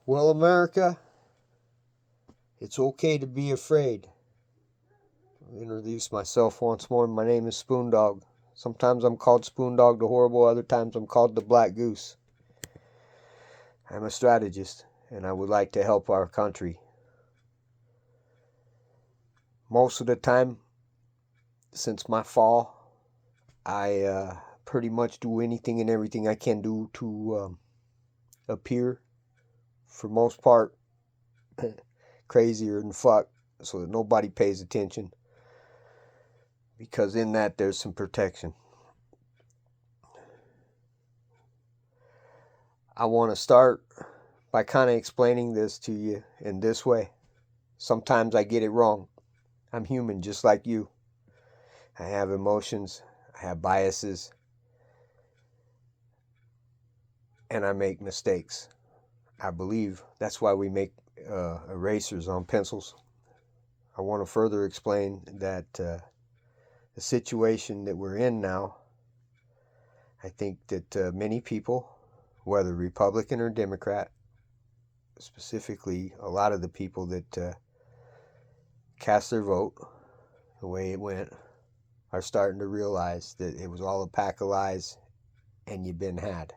Well, America, it's okay to be afraid. I'll introduce myself once more. My name is Spoondog. Sometimes I'm called Spoondog the Horrible, other times I'm called the Black Goose. I'm a strategist, and I would like to help our country. Most of the time, since my fall, I pretty much do anything and everything I can do to appear, for most part, crazier than fuck, so that nobody pays attention. Because in that there's some protection. I want to start by kind of explaining this to you in this way. Sometimes I get it wrong. I'm human just like you. I have emotions, I have biases, and I make mistakes. I believe that's why we make erasers on pencils. I want to further explain that the situation that we're in now, I think that many people, whether Republican or Democrat, specifically a lot of the people that cast their vote the way it went, are starting to realize that it was all a pack of lies and you've been had.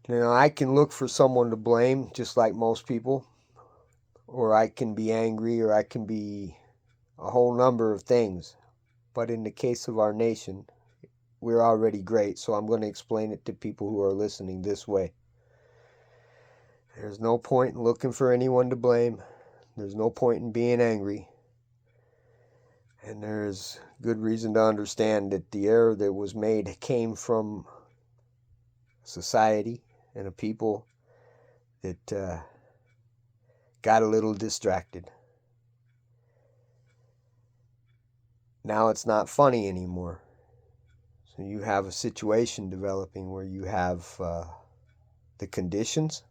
Now, I can look for someone to blame, just like most people, or I can be angry, or I can be a whole number of things. But in the case of our nation, we're already great, so I'm going to explain it to people who are listening this way. There's no point in looking for anyone to blame. There's no point in being angry. And there's good reason to understand that the error that was made came from society and a people that got a little distracted. Now it's not funny anymore. So you have a situation developing where you have the conditions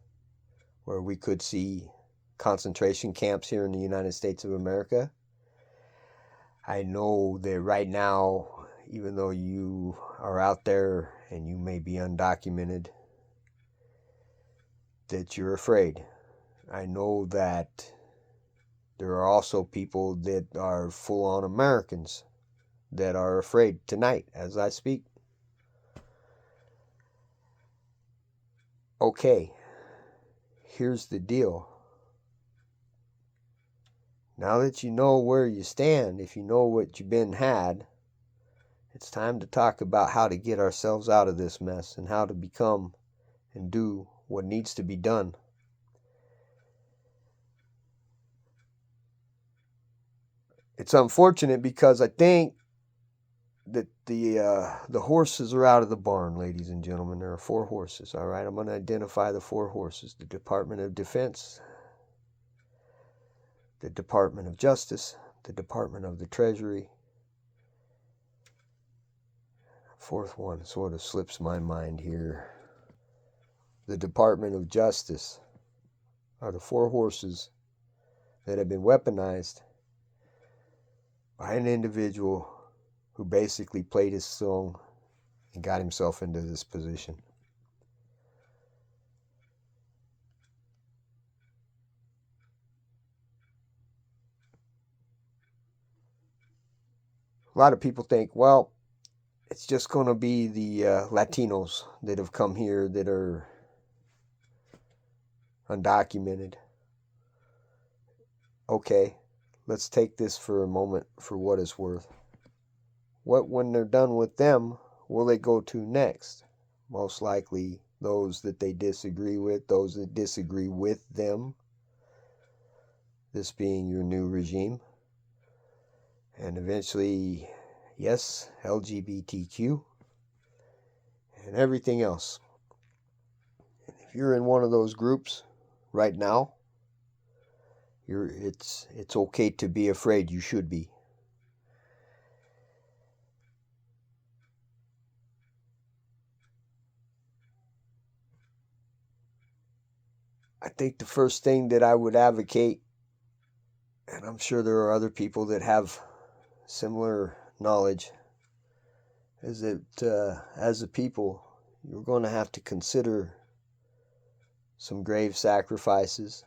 where we could see concentration camps here in the United States of America. I know that right now, even though you are out there and you may be undocumented, that you're afraid. I know that there are also people that are full-on Americans that are afraid tonight as I speak. Okay, here's the deal. Now that you know where you stand, if you know what you've been had, it's time to talk about how to get ourselves out of this mess and how to become and do what needs to be done. It's unfortunate because I think that the horses are out of the barn, ladies and gentlemen. There are 4 horses, all right? I'm going to identify the 4 horses. The Department of Defense, the Department of Justice, the Department of the Treasury. 4th one sort of slips my mind here. The Department of Justice are the 4 horses that have been weaponized by an individual who basically played his song and got himself into this position. A lot of people think, well, it's just going to be the Latinos that have come here that are undocumented. Okay, let's take this for a moment for what it's worth. What, when they're done with them, will they go to next? Most likely those that they disagree with, those that disagree with them, this being your new regime. And eventually, yes, LGBTQ and everything else. And if you're in one of those groups right now, it's okay to be afraid. You should be. I think the first thing that I would advocate, and I'm sure there are other people that have similar knowledge, is that as a people, you're going to have to consider some grave sacrifices.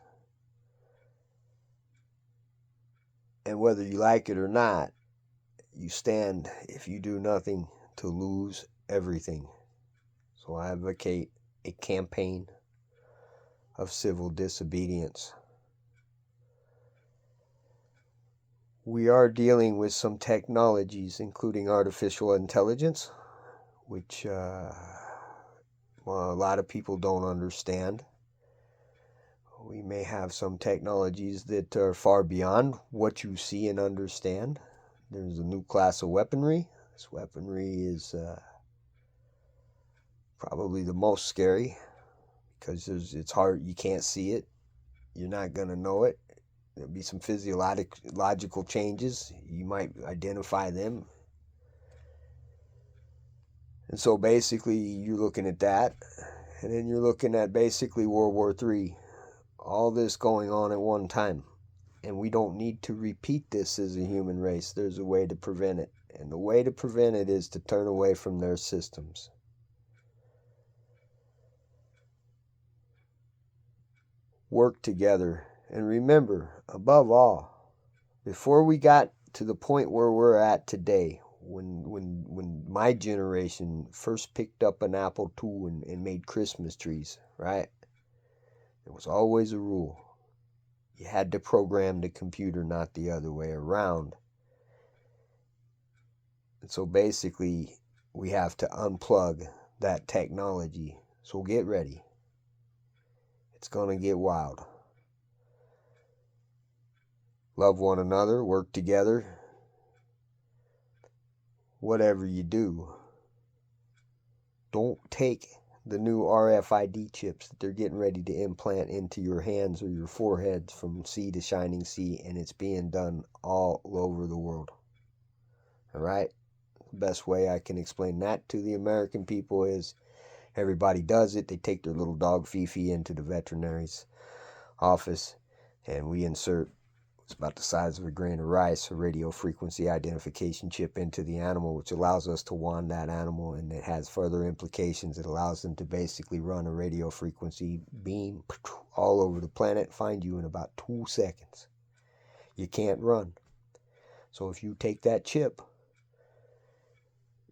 And whether you like it or not, you stand, if you do nothing, to lose everything. So I advocate a campaign of civil disobedience. We are dealing with some technologies, including artificial intelligence, which a lot of people don't understand. We may have some technologies that are far beyond what you see and understand. There's a new class of weaponry. This weaponry is probably the most scary because it's hard. You can't see it. You're not going to know it. There'll be some physiological changes. You might identify them. And so basically you're looking at that. And then you're looking at basically World War III. All this going on at one time. And we don't need to repeat this as a human race. There's a way to prevent it. And the way to prevent it is to turn away from their systems. Work together. And remember, above all, before we got to the point where we're at today, when my generation first picked up an Apple II and made Christmas trees, right? There was always a rule. You had to program the computer, not the other way around. And so basically, we have to unplug that technology. So get ready. It's going to get wild. Love one another, work together. Whatever you do, don't take the new RFID chips that they're getting ready to implant into your hands or your foreheads from sea to shining sea, and it's being done all over the world. All right? The best way I can explain that to the American people is everybody does it. They take their little dog Fifi into the veterinary's office, and we insert, it's about the size of a grain of rice, a radio frequency identification chip into the animal, which allows us to wand that animal, and it has further implications. It allows them to basically run a radio frequency beam all over the planet, find you in about 2 seconds. You can't run. So if you take that chip,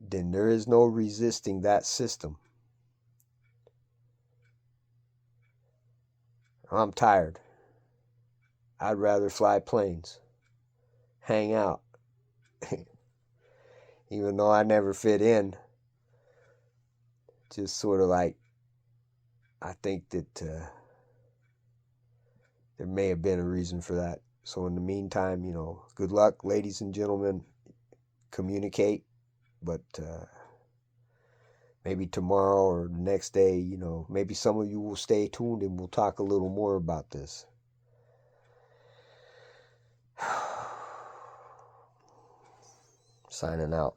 then there is no resisting that system. I'm tired. I'd rather fly planes, hang out. Even though I never fit in, just sort of like, I think that there may have been a reason for that. So in the meantime, good luck, ladies and gentlemen. Communicate, but maybe tomorrow or the next day, maybe some of you will stay tuned and we'll talk a little more about this. Signing out.